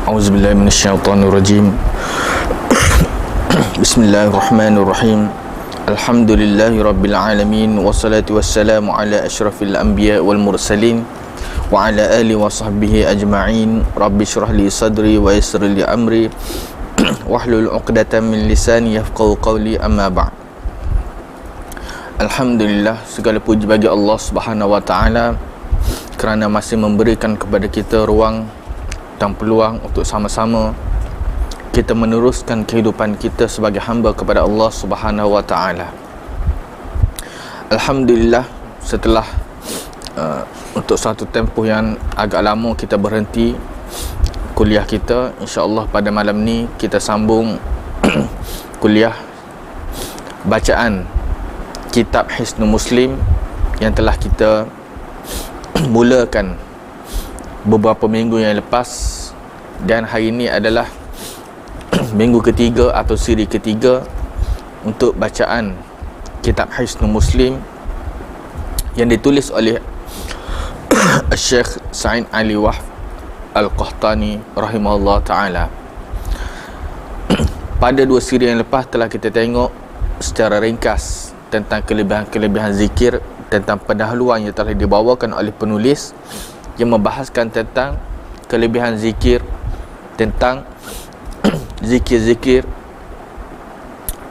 A'udzubillahi minasyaitonirrajim. Bismillahirrahmanirrahim. Alhamdulillahirabbil alamin wassalatu wassalamu ala asyrafil anbiya wal mursalin wa ala alihi wa sahbihi ajma'in. Rabbi shrah li sadri wa yassir li amri wahlul 'uqdatam min lisani yafqahu qawli, amma ba'd. Alhamdulillah, segala puji bagi Allah Subhanahu wa taala kerana masih memberikan kepada kita ruang dan peluang untuk sama-sama kita meneruskan kehidupan kita sebagai hamba kepada Allah Subhanahu wa taala. Alhamdulillah, setelah untuk satu tempoh yang agak lama kita berhenti kuliah kita, insya-Allah pada malam ni kita sambung kuliah bacaan kitab Hisnul Muslim yang telah kita mulakan beberapa minggu yang lepas, dan hari ini adalah minggu ketiga atau siri ketiga untuk bacaan kitab Hisnul Muslim yang ditulis oleh Syekh Sa'id Ali Wahb Al-Qahtani rahimahullah ta'ala. Pada dua siri yang lepas telah kita tengok secara ringkas tentang kelebihan-kelebihan zikir, tentang pendahuluan yang telah dibawakan oleh penulis yang membahaskan tentang kelebihan zikir, tentang zikir-zikir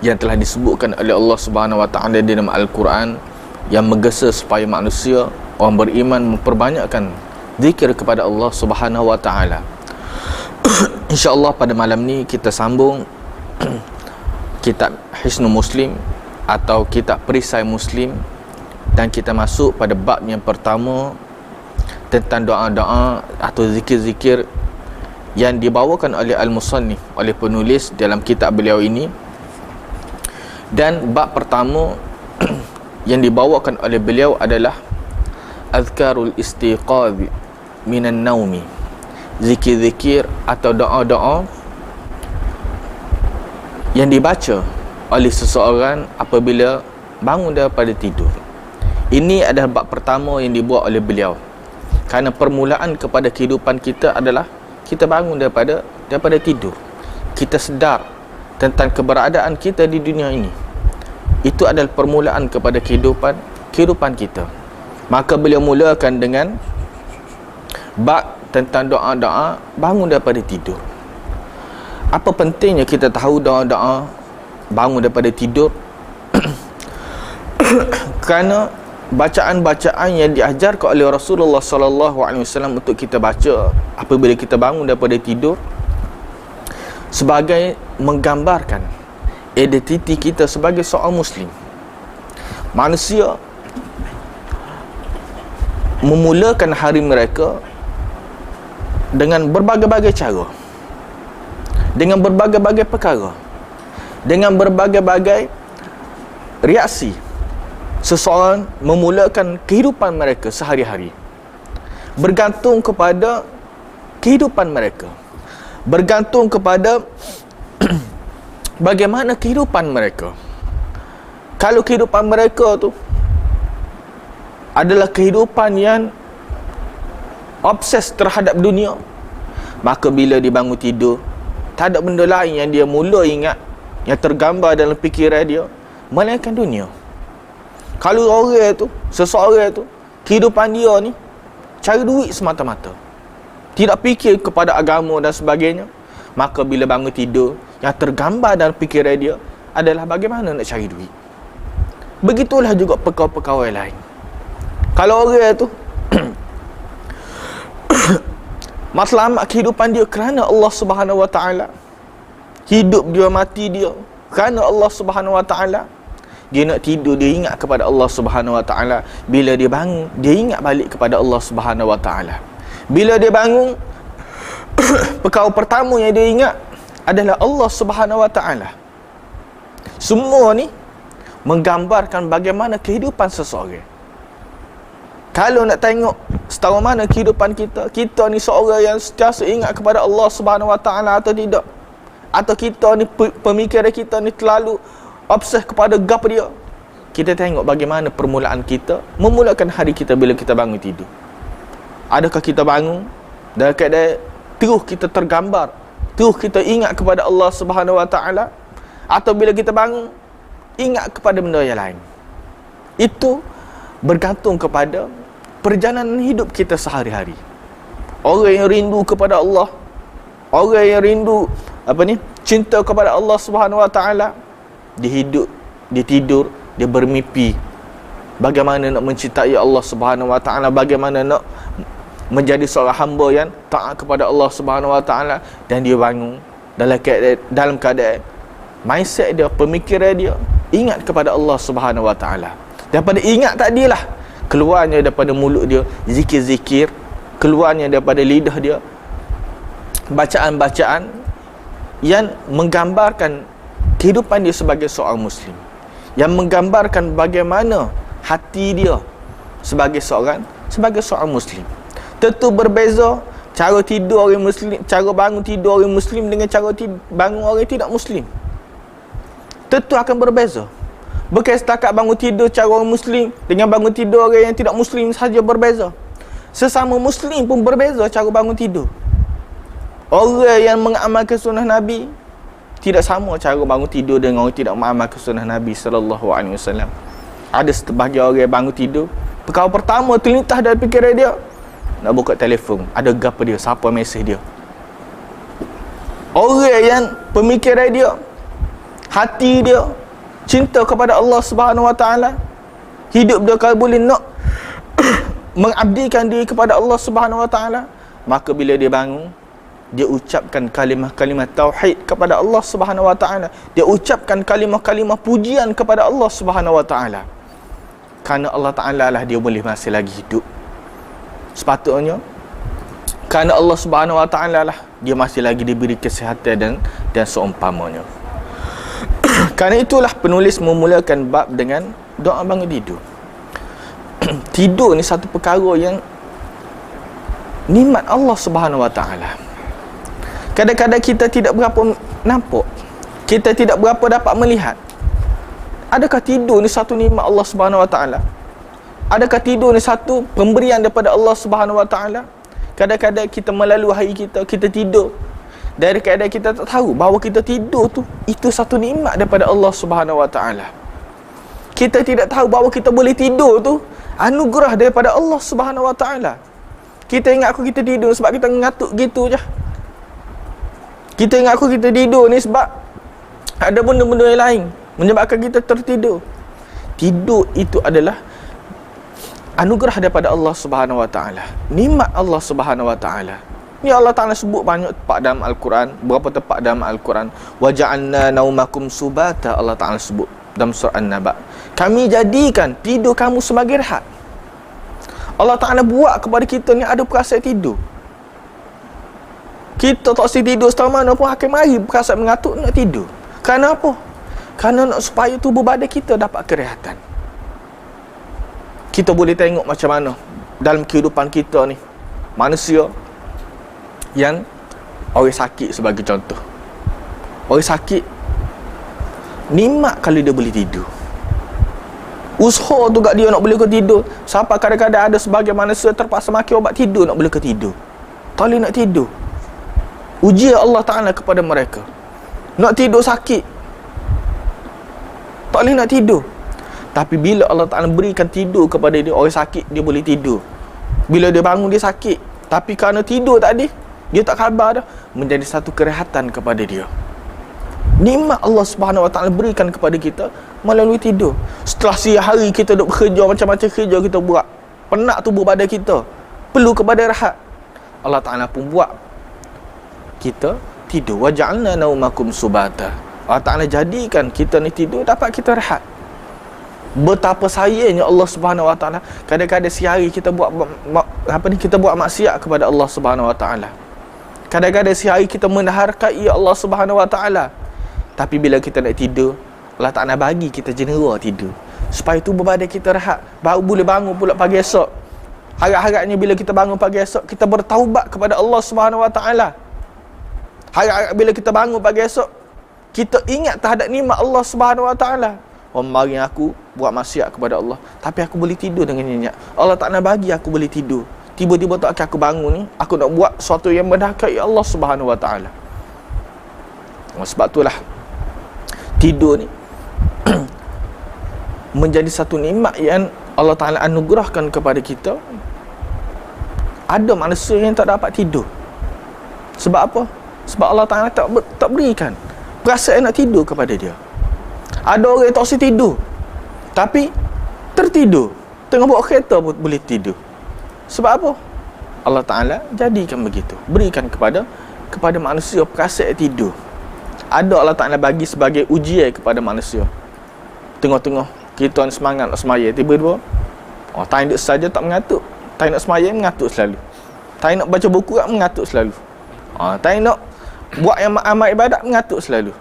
yang telah disebutkan oleh Allah Subhanahu wa taala di dalam Al-Quran, yang menggesa supaya manusia, orang beriman, memperbanyakkan zikir kepada Allah Subhanahu wa taala. Insya-Allah pada malam ni kita sambung kitab Hisnul Muslim atau kitab perisai Muslim, dan kita masuk pada bab yang pertama tentang doa-doa atau zikir-zikir yang dibawakan oleh al-musannif, oleh penulis dalam kitab beliau ini. Dan bab pertama yang dibawakan oleh beliau adalah azkarul istiqadh minan naumi, zikir-zikir atau doa-doa yang dibaca oleh seseorang apabila bangun daripada tidur. Ini adalah bab pertama yang dibuat oleh beliau, kerana permulaan kepada kehidupan kita adalah kita bangun daripada tidur. Kita sedar tentang keberadaan kita di dunia ini. Itu adalah permulaan kepada kehidupan kita. Maka beliau mulakan dengan bab tentang doa-doa bangun daripada tidur. Apa pentingnya kita tahu doa-doa bangun daripada tidur? Kerana bacaan-bacaan yang diajarkan oleh Rasulullah sallallahu alaihi wasallam untuk kita baca apabila kita bangun daripada tidur, sebagai menggambarkan identiti kita sebagai seorang muslim. Manusia memulakan hari mereka dengan berbagai-bagai cara, dengan berbagai-bagai perkara, dengan berbagai-bagai reaksi. Seseorang memulakan kehidupan mereka sehari-hari bergantung kepada kehidupan mereka, bergantung kepada bagaimana kehidupan mereka. Kalau kehidupan mereka tu adalah kehidupan yang obses terhadap dunia, maka bila dia bangun tidur, tak ada benda lain yang dia mula ingat, yang tergambar dalam fikiran dia, melainkan dunia. Kalau seseorang tu kehidupan dia ni cari duit semata-mata, tidak fikir kepada agama dan sebagainya, maka bila bangun tidur, yang tergambar dalam fikiran dia adalah bagaimana nak cari duit. Begitulah juga perkara-perkara lain. Kalau orang tu matlamat kehidupan dia kerana Allah Subhanahu wa taala, hidup dia, mati dia kerana Allah Subhanahu wa taala, dia nak tidur, dia ingat kepada Allah Subhanahu wa taala. Bila dia bangun, dia ingat balik kepada Allah Subhanahu wa taala. Bila dia bangun, perkara pertama yang dia ingat adalah Allah Subhanahu wa taala. Semua ni menggambarkan bagaimana kehidupan seseorang. Kalau nak tengok setahu mana kehidupan kita ni seorang yang sentiasa ingat kepada Allah Subhanahu wa taala atau tidak, atau kita ni pemikiran kita ni terlalu obses kepada gap dia, kita tengok bagaimana permulaan kita memulakan hari kita bila kita bangun tidur. Adakah kita bangun dalam keadaan terus kita tergambar, terus kita ingat kepada Allah Subhanahu Wa Taala, atau bila kita bangun ingat kepada benda yang lain. Itu bergantung kepada perjalanan hidup kita sehari-hari. Orang yang rindu kepada Allah, orang yang rindu cinta kepada Allah Subhanahu Wa Taala, dia hidup, dia tidur, dia bermimpi bagaimana nak mencintai Allah Subhanahu Wa Taala, bagaimana nak menjadi seorang hamba yang taat kepada Allah Subhanahu Wa Taala, dan dia bangun dalam keadaan mindset dia, pemikiran dia ingat kepada Allah Subhanahu Wa Taala. Daripada ingat tadilah keluarnya daripada mulut dia zikir-zikir, keluarnya daripada lidah dia bacaan-bacaan yang menggambarkan kehidupan dia sebagai seorang Muslim, yang menggambarkan bagaimana hati dia sebagai seorang Muslim. Tentu berbeza cara tidur orang Muslim, cara bangun tidur orang Muslim dengan cara bangun orang tidak Muslim. Tentu akan berbeza. Bukan setakat bangun tidur cara orang Muslim dengan bangun tidur orang yang tidak Muslim saja berbeza. Sesama Muslim pun berbeza cara bangun tidur. Orang yang mengamalkan sunnah Nabi tidak sama cara bangun tidur dengan orang tidak mengamalkan sunnah Nabi SAW. Ada sebahagian orang yang bangun tidur, perkara pertama terlintas dalam fikiran dia, nak buka telefon, ada gapa dia, siapa mesej dia. Orang yang pemikiran dia, hati dia cinta kepada Allah Subhanahu Wa Taala, hidup dia kalau boleh nak mengabdikan diri kepada Allah Subhanahu Wa Taala, maka bila dia bangun, dia ucapkan kalimah-kalimah tauhid kepada Allah Subhanahu Wa Taala, dia ucapkan kalimah-kalimah pujian kepada Allah Subhanahu Wa Taala. Kerana Allah Taala lah dia boleh masih lagi hidup. Sepatutnya kerana Allah Subhanahu Wa Taala lah dia masih lagi diberi kesihatan dan seumpamanya. Kerana itulah penulis memulakan bab dengan doa bangun tidur. Tidur ni satu perkara yang nikmat Allah Subhanahu Wa Taala. Kadang-kadang kita tidak berapa nampak, kita tidak berapa dapat melihat. Adakah tidur ni satu nikmat Allah Subhanahu Wa Taala? Adakah tidur ni satu pemberian daripada Allah Subhanahu Wa Taala? Kadang-kadang kita melalui hari kita tidur, dari keadaan kita tak tahu bahawa kita tidur tu itu satu nikmat daripada Allah Subhanahu Wa Taala. Kita tidak tahu bahawa kita boleh tidur tu anugerah daripada Allah Subhanahu Wa Taala. Kita ingat kita tidur sebab kita ngantuk gitu je. Kita ingat kita tidur ni sebab ada benda-benda yang lain menyebabkan kita tertidur. Tidur itu adalah anugerah daripada Allah Subhanahu Wa Taala, nikmat Allah Subhanahu Wa Taala. Ni Allah Ta'ala sebut banyak tempat dalam Al-Quran. Berapa tempat dalam Al-Quran? وَجَعَلْنَا نَوْمَكُمْ سُبَاتًا, Allah Ta'ala sebut dalam surah An-Naba. Kami jadikan tidur kamu sebagai rehat. Allah Ta'ala buat kepada kita ni ada perasaan tidur. Kita tak si tidur setahun mana pun akan mari perasaan mengantuk nak tidur. Kerana apa? Kerana nak supaya tubuh badan kita dapat kerehatan. Kita boleh tengok macam mana dalam kehidupan kita ni, manusia yang orang sakit sebagai contoh. Orang sakit nikmat kalau dia boleh tidur. Usaha tu kat dia nak boleh ke tidur. Sampai kadang-kadang ada sebagai manusia terpaksa makan obat tidur nak boleh ke tidur. Tak boleh nak tidur. Ujian Allah Ta'ala kepada mereka. Nak tidur sakit, tak boleh nak tidur. Tapi bila Allah Ta'ala berikan tidur kepada dia, orang sakit dia boleh tidur. Bila dia bangun dia sakit, tapi kerana tidur tadi dia tak khabar dah, menjadi satu kerehatan kepada dia. Nikmat Allah Subhanahu Wa Taala berikan kepada kita melalui tidur. Setelah siang hari kita duk bekerja macam-macam kerja kita buat, penat tubuh badan kita, perlu kepada rehat. Allah Ta'ala pun buat kita tidur. وَجَعَلْنَا نَوْمَكُمْ سُبَاتًا, Allah Ta'ala jadikan kita ni tidur dapat kita rehat. Betapa sayangnya Allah Subhanahu Wa Taala. Kadang-kadang siang hari kita buat kita buat maksiat kepada Allah Subhanahu Wa Taala. Kadang-kadang siang hari kita menharkai Allah Subhanahu Wa Taala. Tapi bila kita nak tidur, Allah Ta'ala bagi kita jenera tidur supaya tubuh badan kita rehat, baru boleh bangun pula pagi esok. Harap-harapnya bila kita bangun pagi esok, kita bertaubat kepada Allah Subhanahu Wa Taala. Harap-harap bila kita bangun pagi esok, kita ingat terhadap nikmat Allah Subhanahu Wa Taala. Oh, mari aku buat maksiat kepada Allah, tapi aku boleh tidur dengan nyenyak. Allah Ta'ala bagi aku boleh tidur. tiba-tiba tak aku bangun ni, aku nak buat sesuatu yang mendahkai Allah Subhanahu Wa Taala. Sebab itulah tidur ni menjadi satu nikmat yang Allah Ta'ala anugerahkan kepada kita. Ada manusia yang tak dapat tidur. Sebab apa? Sebab Allah Ta'ala tak berikan perasaan nak tidur kepada dia. Ada orang yang tak usah tidur, tapi tertidur. Tengah bawa kereta pun boleh tidur. Sebab apa? Allah Ta'ala jadikan begitu. Berikan kepada manusia perasaan tidur. Ada Allah Ta'ala bagi sebagai ujian kepada manusia. Tengah-tengah kita ni semangat nak semaya, tiba-tiba time duduk saja tak mengatuk. Time nak semaya mengatuk selalu. Time nak baca buku mengatuk selalu. Time nak buat yang amal ibadat mengatuk selalu.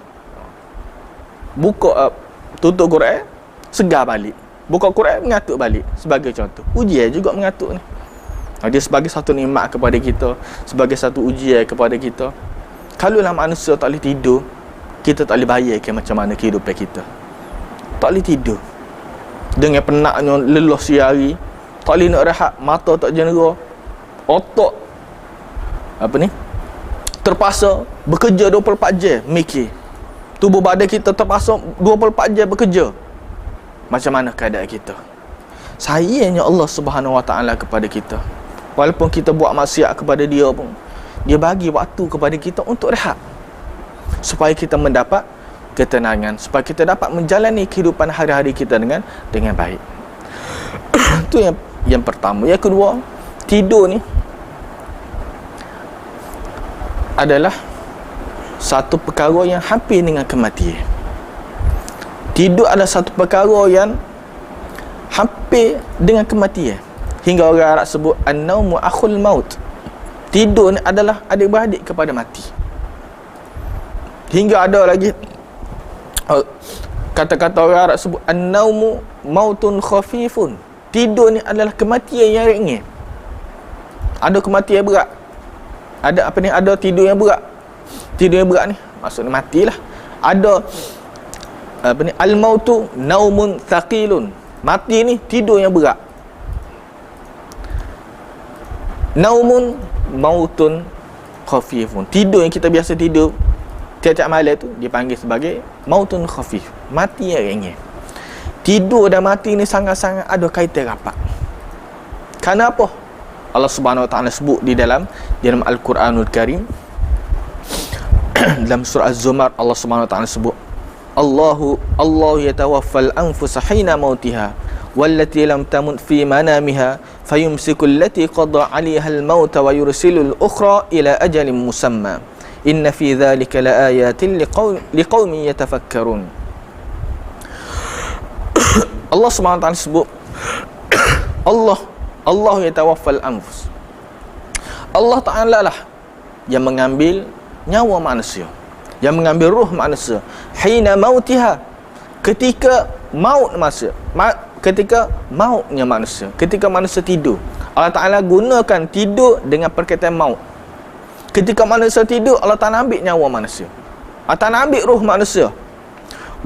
Buka tutup Quran, segar balik. Buka Quran, mengatuk balik. Sebagai contoh, ujian juga mengatuk ni. Dia sebagai satu nikmat kepada kita, sebagai satu ujian kepada kita. Kalaulah manusia tak boleh tidur, kita tak boleh bayangkan macam mana kehidupan kita. Tak boleh tidur dengan penatnya, lelah siang, tak boleh nak rehat, mata tak jendera, otak terpaksa bekerja 24 jam mikir. Tubuh badan kita terpaksa 24 jam bekerja. Macam mana keadaan kita? Sayangnya Allah Subhanahu Wa Taala kepada kita. Walaupun kita buat maksiat kepada dia pun, dia bagi waktu kepada kita untuk rehat, supaya kita mendapat ketenangan, supaya kita dapat menjalani kehidupan hari-hari kita dengan baik. Itu yang pertama. Yang kedua, tidur ni adalah satu perkara yang hampir dengan kematian. Tidur adalah satu perkara yang hampir dengan kematian. Hingga orang Arab sebut an-naumu akhul maut. Tidur ni adalah adik-beradik kepada mati. Hingga ada lagi kata-kata orang Arab sebut an-naumu mautun khafifun. Tidur ni adalah kematian yang ringan. Ada kematian berat, ada tidur yang berat. Tidur yang berat ni maksudnya matilah. Ada al-mautu naumun thaqilun. Mati ni tidur yang berat. Naumun mautun khafifun. Tidur yang kita biasa tidur tiap-tiap malam tu dipanggil sebagai mautun khafif, mati yang ringan. Tidur dan mati ni sangat-sangat ada kaitan rapat. Kenapa? Allah Subhanahu Wa Taala sebut di dalam Al-Quranul Karim. Dalam surah Az-Zumar, Allah Subhanahu Wa Taala sebut, Allahu yatawaffal anfusa hina mautiha wallati lam tamut fi manamiha fayumsiku allati qada 'alaiha al-mauta wa yursilul ukhra ila ajalin musamma. Inna fi dhalika laayatin liqaumin yatafakkarun. Allah Subhanahu Wa Taala sebut Allah yatawaffal anfus. Allah Ta'ala lah yang mengambil nyawa manusia, yang mengambil ruh manusia hina mautiha, ketika maut manusia, ketika mautnya manusia, ketika manusia tidur. Allah Ta'ala gunakan tidur dengan perkataan maut. Ketika manusia tidur, Allah Ta'ala ambil nyawa manusia, Allah Ta'ala ambil ruh manusia.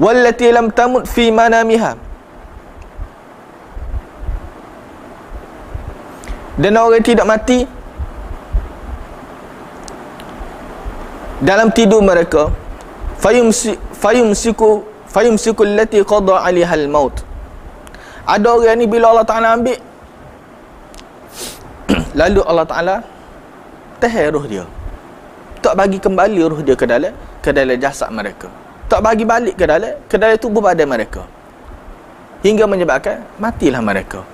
Wallati lam tamut fi manamiha. Dan orang yang tidak mati dalam tidur mereka, fayumsiku allati qada 'alaiha al-maut. Ada orang ni bila Allah Ta'ala ambil, lalu Allah Ta'ala tahan ruh dia, tak bagi kembali ruh dia ke dalam jasad mereka, tak bagi balik ke dalam tubuh badan mereka, hingga menyebabkan matilah mereka.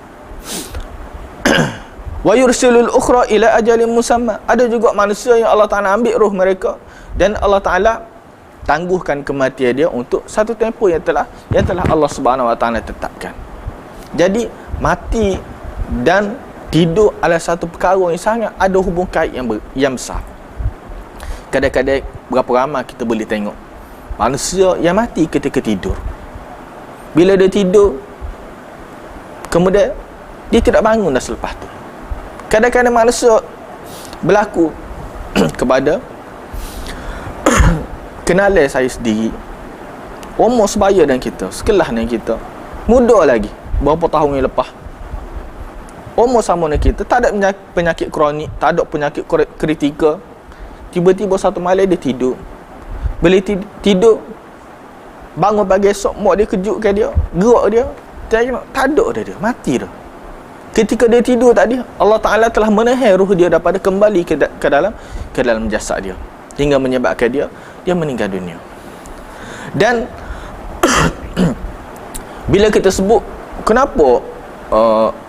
Wa yursilul ukhra ila ajalin musamma. Ada juga manusia yang Allah Ta'ala ambil ruh mereka dan Allah Ta'ala tangguhkan kematian dia untuk satu tempoh yang telah Allah Subhanahu Wa Ta'ala tetapkan. Jadi mati dan tidur adalah satu perkara yang sangat ada hubung kait yang besar. Kadang-kadang berapa ramai kita boleh tengok manusia yang mati ketika tidur. Bila dia tidur, kemudian dia tidak bangun dah selepas tu. Kadang-kadang manusia berlaku kepada kenalan saya sendiri, umur sebaya dengan kita, sekelas dengan kita, muda lagi, berapa tahun yang lepas, umur sama dengan kita, tak ada penyakit kronik, tak ada penyakit kritikal. Tiba-tiba satu malam dia tidur. Bila tidur, bangun pagi esok, mak dia kejutkan dia, gerak dia, tak ada dia, mati dah. Ketika dia tidur tadi, Allah Ta'ala telah menahan ruh dia daripada kembali ke dalam jasad dia, hingga menyebabkan dia meninggal dunia. Dan bila kita sebut kenapa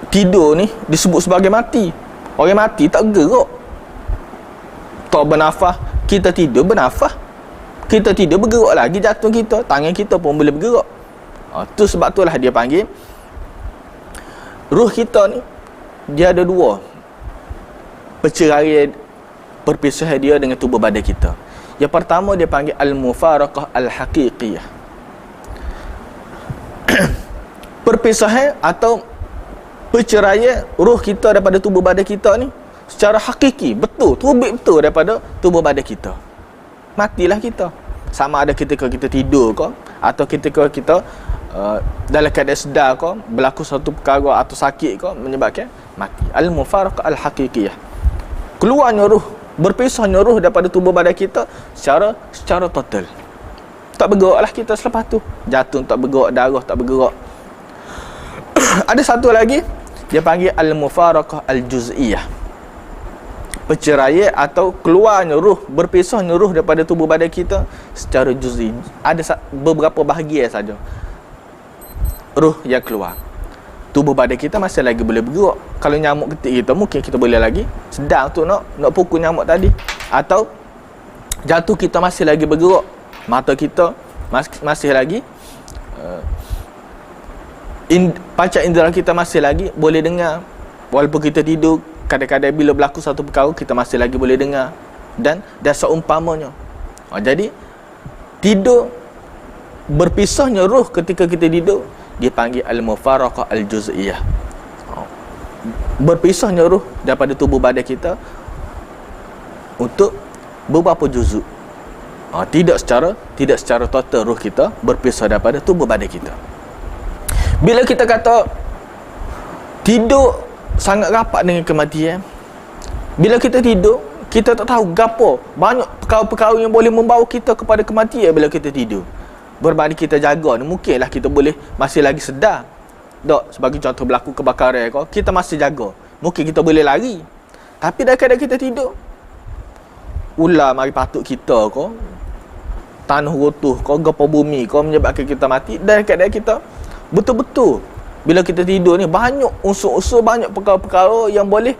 tidur ni disebut sebagai mati. Orang mati tak gerak, tak bernafas. Kita tidur bernafas, kita tidur bergerak lagi, jantung kita, tangan kita pun boleh bergerak. Tu sebab itulah dia panggil ruh kita ni, dia ada dua perceraian, perpisahan dia dengan tubuh badan kita. Yang pertama dia panggil al-mufaraqah al-haqiqiyah. Perpisahan atau perceraian ruh kita daripada tubuh badan kita ni secara hakiki, betul, terbit betul daripada tubuh badan kita. Matilah kita. Sama ada ketika kita tidur ke, atau ketika kita dalam keadaan sedar ke, berlaku satu perkara atau sakit ke, menyebabkan mati. Al-mufaraqah al-haqiqiyah. Keluarnya ruh, berpisahnya ruh daripada tubuh badan kita secara total. Tak bergeraklah kita selepas tu. Jantung tak bergerak, darah tak bergerak. Ada satu lagi dia panggil al-mufaraqah al-juz'iyah. Perceraian atau keluarnya ruh, berpisahnya ruh daripada tubuh badan kita secara juz'i. Ada beberapa bahagian saja ruh yang keluar. Tubuh badan kita masih lagi boleh bergerak. Kalau nyamuk ketik kita, mungkin kita boleh lagi sedang tu nak pukul nyamuk tadi. Atau jantung kita masih lagi bergerak, mata kita masih lagi panca indera kita masih lagi boleh dengar. Walaupun kita tidur, kadang-kadang bila berlaku satu perkara, kita masih lagi boleh dengar. Dan seumpamanya. Jadi tidur, berpisahnya ruh ketika kita tidur, dia panggil al-mufaraqah al-juz'iyah. Berpisahnya ruh daripada tubuh badan kita untuk beberapa juzuk. Tidak secara total ruh kita berpisah daripada tubuh badan kita. Bila kita kata tidur sangat rapat dengan kematian, bila kita tidur, kita tak tahu gapo banyak perkara-perkara yang boleh membawa kita kepada kematian bila kita tidur. Berbanding kita jaga ni, mungkinlah kita boleh masih lagi sedar. Dok, sebagai contoh berlaku kebakaran kau, kita masih jaga, mungkin kita boleh lari. Tapi dalam keadaan kita tidur, ular mari patuk kita kau, tanah runtuh kau, gempa bumi kau, menyebabkan kita mati. Dan keadaan kita betul-betul bila kita tidur ni, banyak unsur-unsur, banyak perkara-perkara yang boleh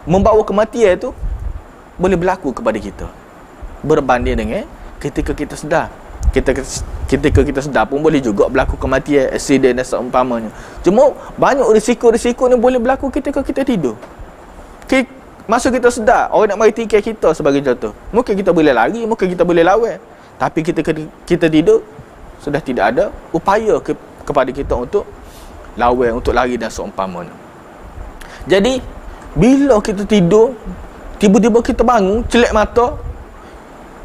membawa kematian itu boleh berlaku kepada kita. Berbanding dengan ketika kita sedar. Ketika kita sedar pun boleh juga berlaku kematian, aksiden dan seumpamanya. Cuma banyak risiko-risiko ni boleh berlaku ketika kita tidur. Masa kita sedar, orang nak mari tikai kita sebagai contoh, mungkin kita boleh lari, mungkin kita boleh lawan. Tapi kita tidur, sudah tidak ada upaya kepada kita untuk lawan, untuk lari dan seumpamanya. Jadi bila kita tidur, tiba-tiba kita bangun, celak mata,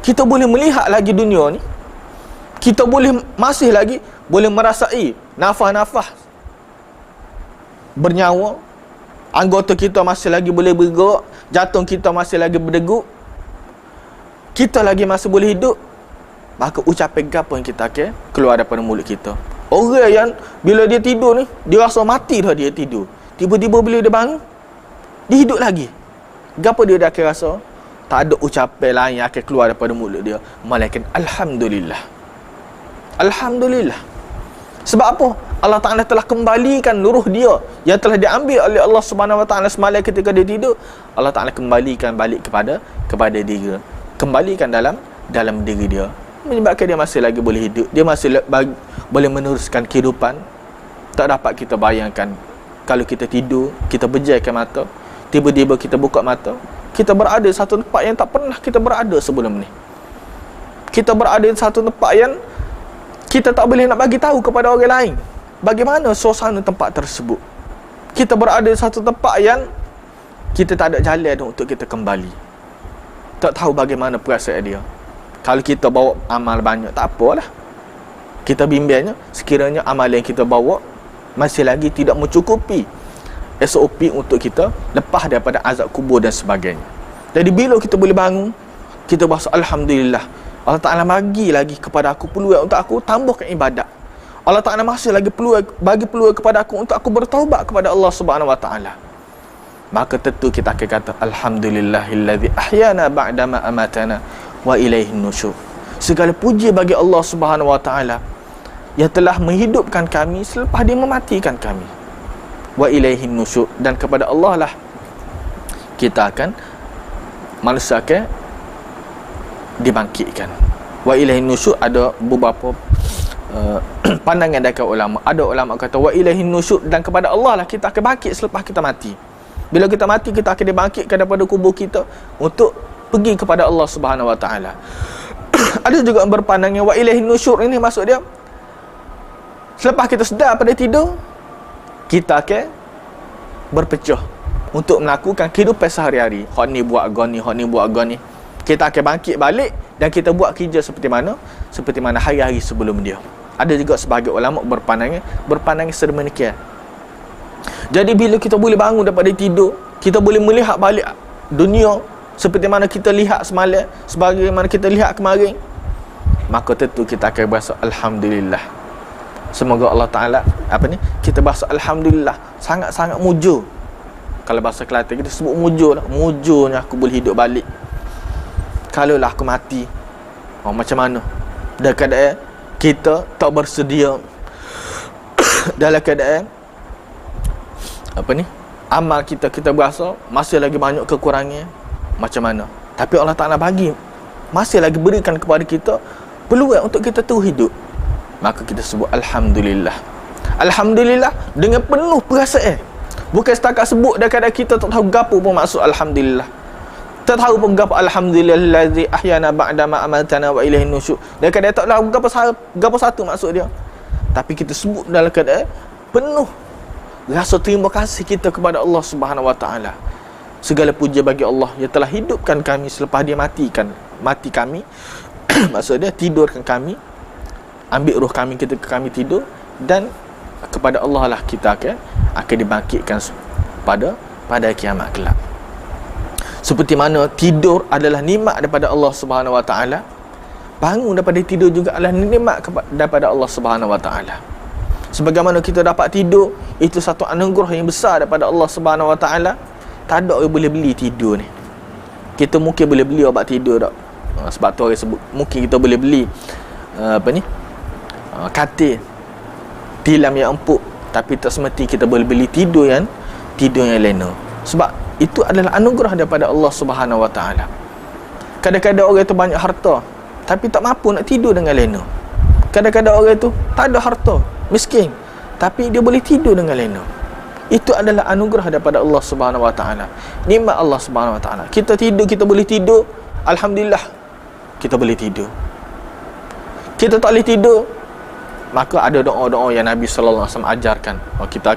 kita boleh melihat lagi dunia ni. Kita masih lagi boleh merasai nafas-nafas bernyawa. Anggota kita masih lagi boleh bergerak, jantung kita masih lagi berdegup, kita lagi masih boleh hidup. Maka ucapan apa yang kita akan keluar daripada mulut kita. Orang yang bila dia tidur ni, dia rasa mati dah dia tidur, tiba-tiba bila dia bangun, dia hidup lagi. Gapo dia akan rasa? Tak ada ucapan lain yang akan keluar daripada mulut dia melainkan Alhamdulillah. Alhamdulillah. Sebab apa? Allah Ta'ala telah kembalikan ruh dia yang telah diambil oleh Allah Subhanahu Wa Ta'ala semalam ketika dia tidur. Allah Ta'ala kembalikan balik kepada diri, kembalikan dalam diri dia, menyebabkan dia masih lagi boleh hidup. Dia masih boleh meneruskan kehidupan. Tak dapat kita bayangkan kalau kita tidur, kita pejamkan mata, tiba-tiba kita buka mata, kita berada di satu tempat yang tak pernah kita berada sebelum ni. Kita berada di satu tempat yang kita tak boleh nak bagi tahu kepada orang lain bagaimana suasana tempat tersebut. Kita berada di satu tempat yang kita tak ada jalan untuk kita kembali. Tak tahu bagaimana perasaan dia. Kalau kita bawa amal banyak, tak apalah, kita bimbangnya sekiranya amal yang kita bawa masih lagi tidak mencukupi SOP untuk kita lepas daripada azab kubur dan sebagainya. Jadi bila kita boleh bangun, kita berasa alhamdulillah, Allah Ta'ala bagi lagi kepada aku peluang untuk aku tambahkan ibadat. Allah Ta'ala masih lagi bagi peluang kepada aku untuk aku bertaubat kepada Allah Subhanahu Wa Ta'ala. Maka tentu kita akan kata alhamdulillahillazi ahyana ba'dama amatana wa ilaihin nusyur. Segala puji bagi Allah Subhanahu Wa Ta'ala yang telah menghidupkan kami selepas dia mematikan kami. Wa ilaihin nusyur, dan kepada Allah lah kita akan, manusia akan dibangkitkan. Wa ilaihin nusyur ada beberapa pandangan dari ulama. Ada ulama kata wa ilaihin nusyur, dan kepada Allah lah kita akan bangkit selepas kita mati. Bila kita mati, kita akan dibangkitkan daripada kubur kita untuk pergi kepada Allah Subhanahu Wa Ta'ala. Ada juga yang berpandang yang wa ilaihin nusyur ini maksud dia, selepas kita sedar pada tidur, kita akan berpecah untuk melakukan kehidupan sehari-hari. Hak ni buat goni, hak ni buat goni. Kita akan bangkit balik dan kita buat kerja seperti mana hari-hari sebelum dia. Ada juga sebahagian ulama berpandang sedemikian. Jadi bila kita boleh bangun daripada tidur, kita boleh melihat balik dunia seperti mana kita lihat semalam, sebagaimana kita lihat kemarin, maka tentu kita akan berasa alhamdulillah. Semoga Allah Ta'ala kita bahasa alhamdulillah, sangat-sangat mujur. Kalau bahasa Kelantan kita sebut mujur lah. Mujurnya aku boleh hidup balik. Kalau lah aku mati, macam mana? Dalam keadaan kita tak bersedia, dalam keadaan amal kita berasa masih lagi banyak kekurangan, macam mana? Tapi Allah Ta'ala masih lagi berikan kepada kita peluang untuk kita terus hidup. Maka kita sebut alhamdulillah. Alhamdulillah dengan penuh perasaan. Bukan setakat sebut dan kadang kita tak tahu gapo pun maksud alhamdulillah. Tak tahu pun gapo alhamdulillazi ahyana ba'dama amatana wa ilaihin nusyur. Dan kadang tak tahu gapo satu maksud dia. Tapi kita sebut dalam keadaan penuh rasa terima kasih kita kepada Allah Subhanahu Wa Ta'ala. Segala puja bagi Allah yang telah hidupkan kami selepas dia mati kami. Maksud dia tidurkan kami, ambil roh kami ketika kami tidur, dan kepada Allah lah kita akan dibangkitkan pada kiamat kelak. Seperti mana tidur adalah nikmat daripada Allah Subhanahu Wa Ta'ala, bangun daripada tidur juga adalah nikmat daripada Allah Subhanahu Wa Ta'ala. Sebagaimana kita dapat tidur, itu satu anugerah yang besar daripada Allah Subhanahu Wa Ta'ala. Tak ada orang boleh beli tidur ni. Kita mungkin boleh beli obat tidur tak? Sebab tu orang sebut mungkin kita boleh beli katil, tilam yang empuk, tapi tak semesti kita boleh beli tidur yang lena. Sebab itu adalah anugerah daripada Allah Subhanahu Wa Ta'ala. Kadang-kadang orang itu banyak harta, tapi tak mampu nak tidur dengan lena. Kadang-kadang orang itu tak ada harta, miskin, tapi dia boleh tidur dengan lena. Itu adalah anugerah daripada Allah Subhanahu Wa Ta'ala, nikmat Allah Subhanahu Wa Ta'ala. Kita tidur, kita boleh tidur, alhamdulillah kita boleh tidur. Kita tak boleh tidur, maka ada doa-doa yang Nabi sallallahu alaihi wasallam ajarkan. Kita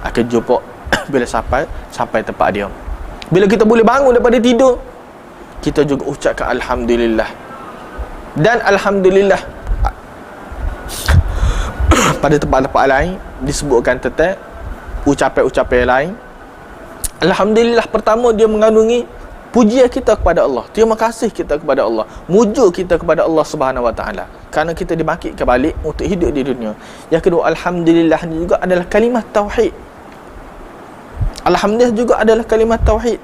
akan jumpa bila sampai tempat dia. Bila kita boleh bangun daripada tidur, kita juga ucapkan alhamdulillah. Dan alhamdulillah pada tempat-tempat lain disebutkan tentang ucapan-ucapan lain. Alhamdulillah pertama dia mengandungi pujian kita kepada Allah, terima kasih kita kepada Allah, mujur kita kepada Allah Subhanahu Wa Ta'ala kerana kita dibangkitkan balik untuk hidup di dunia. Yang kedua, alhamdulillah ni juga adalah kalimah tauhid. Alhamdulillah juga adalah kalimah tauhid.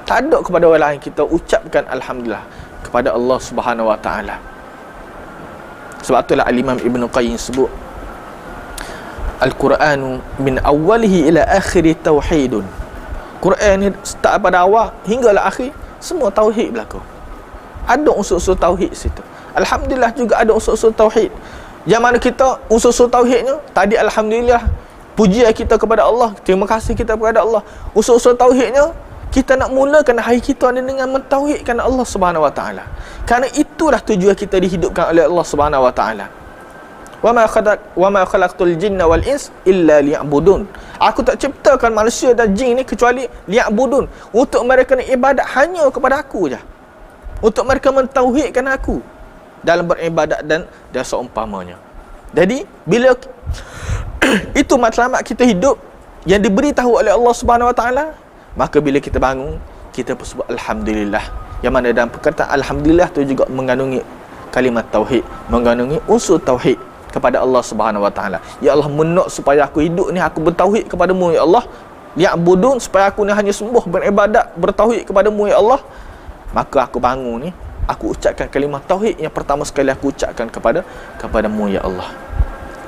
Tak ada kepada orang lain, kita ucapkan alhamdulillah kepada Allah Subhanahu Wa Ta'ala. Sebab itulah Al-Imam Ibn Qayyim sebut Al-Quranu min awalihi ila akhiri tauhidun. Quran ni start pada awal hinggalah akhir semua tauhid berlaku. Ada unsur-unsur tauhid situ. Alhamdulillah juga ada unsur-unsur tauhid. Yang mana kita unsur-unsur tauhidnya tadi alhamdulillah, pujian kita kepada Allah, terima kasih kita kepada Allah. Unsur-unsur tauhidnya kita nak mulakan hari kita dengan mentauhidkan Allah Subhanahu Wa Ta'ala. Kerana itulah tujuan kita dihidupkan oleh Allah Subhanahu Wa Ta'ala. Wa ma khalaqtul jinna wal ins illa liya'budun. Aku tak ciptakan manusia dan jin ni kecuali liya'budun, untuk mereka nak ibadat hanya kepada aku je, untuk mereka mentauhidkan aku dalam beribadat dan seumpamanya. Jadi bila itu matlamat kita hidup, yang diberitahu oleh Allah Subhanahu Wa Taala, maka bila kita bangun, kita pun sebut alhamdulillah. Yang mana dalam perkataan alhamdulillah tu juga mengandungi kalimat tauhid, mengandungi unsur tauhid kepada Allah Subhanahu Wa Taala. Ya Allah, menok supaya aku hidup ni aku bertauhid kepadamu ya Allah. Ya'budun, supaya aku ni hanya sembah, beribadat, bertauhid kepadamu ya Allah. Maka aku bangun ni, aku ucapkan kalimah tauhid yang pertama sekali aku ucapkan kepadamu ya Allah.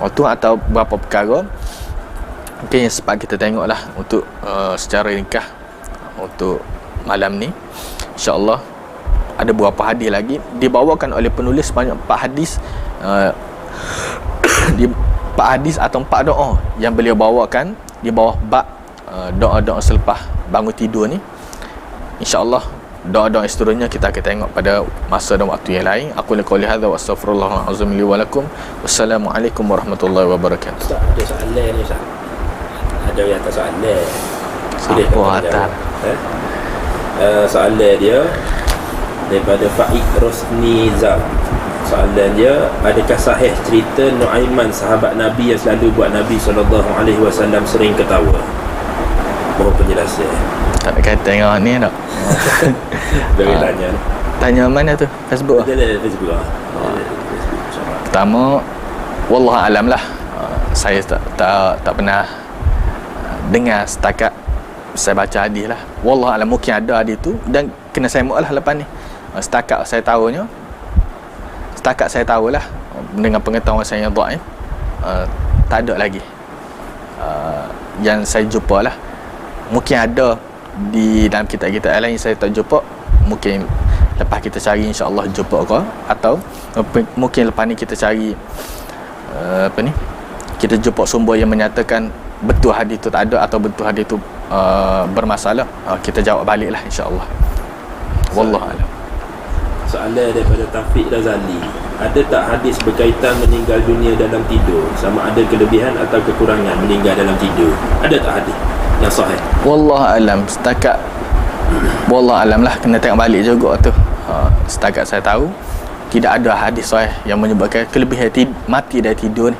Waktu atau beberapa perkara mungkin yang sempat kita tengoklah untuk secara ringkas untuk malam ni. InsyaAllah ada beberapa hadis lagi dibawakan oleh penulis banyak 4 hadis, 4 hadis atau 4 doa yang beliau bawakan di bawah bab doa-doa selepas bangun tidur ni. InsyaAllah doa-doa seterusnya kita akan tengok pada masa dan waktu yang lain. Aku qouli hadza wa astaghfirullahalazim li wa lakum. Wassalamualaikum warahmatullahi wabarakatuh. Ada soalan ni, Ustaz. Ada yang tak soalan. Siapa atas? Soalan dia daripada Faik Rosni Zab. Soalan dia, adakah sahih cerita Nuaiman sahabat Nabi yang selalu buat Nabi SAW sering ketawa? Mohon penjelasan. Tak ada kata dengan ni tak? Dari tanya. Tanya mana tu? Facebook? Facebook lah. Pertama, wallahu alam lah. Saya tak pernah dengar setakat saya baca hadis lah. Wallahu alam, mungkin ada hadis tu dan kena sembuk lah lepas ni. Setakat saya tahulah dengan pengetahuan saya yang dhaif, tak ada lagi yang saya jumpa lah. Mungkin ada di dalam kitab-kitab lain saya tak jumpa. Mungkin lepas kita cari insya-Allah jumpa ke, atau mungkin lepas ni kita cari kita jumpa sumber yang menyatakan betul hadis tu tak ada atau betul hadis tu bermasalah. Kita jawab baliklah insya-Allah. Wallahu a'lam. Soalan daripada Taufik Razali, ada tak hadis berkaitan meninggal dunia dalam tidur, sama ada kelebihan atau kekurangan meninggal dalam tidur? Ada tak hadis yang sahih? Wallahu alam, setakat wallahu alam lah, kena tengok balik juga tu. Setakat saya tahu tidak ada hadis sahih yang menyebabkan kelebihan mati dari tidur ni.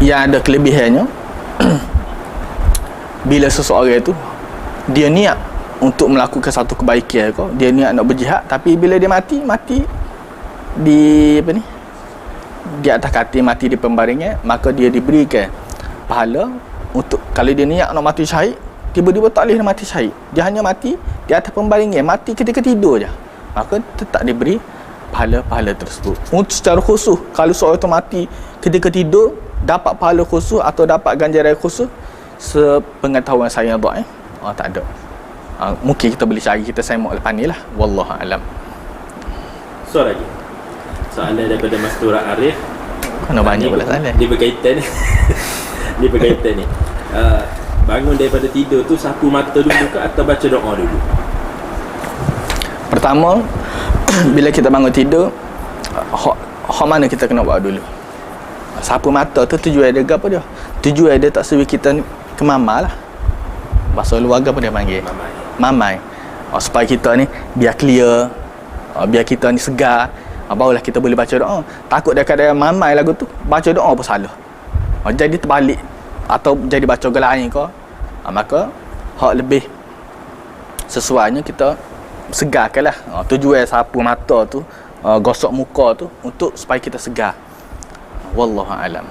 Yang ada kelebihannya bila seseorang itu dia niat untuk melakukan satu kebaikan kau, dia niat nak berjihad, tapi bila dia mati di di atas katil, mati di pembaringan, maka dia diberikan pahala untuk, kalau dia niat nak mati syahid, tiba-tiba tak boleh mati syahid, dia hanya mati di atas pembaringan, mati ketika tidur je, maka tetap diberi pahala-pahala tersebut. Untuk secara khusus, kalau seorang itu mati ketika tidur, dapat pahala khusus atau dapat ganjaran khusus, sepengetahuan saya yang dhaif, tak ada. Mungkin kita boleh cari, kita sembang lepas ni lah. Wallahu alam. Soalan lagi. Soalan daripada Mas Tura Arif. Kena banyak pula soalan. Dia berkaitan ni. Dia berkaitan ni. Bangun daripada tidur tu sapu mata dulu ke atau baca doa dulu? Pertama, bila kita bangun tidur, hak mana kita kena buat dulu? Sapu mata tu tujuan dia apa dia? Tujuan dia tak suruh kita kemamar lah. Bahasa luar apa dia panggil? Mamai. Supaya kita ni biar clear, biar kita ni segar, barulah kita boleh baca doa. Takut dia kadang mamai lagu tu, baca doa pun salah. Jadi terbalik atau jadi baca lain ke, maka hak lebih sesuainya kita segarkanlah. Tujuan sapu mata tu, gosok muka tu untuk supaya kita segar. Wallahu alam.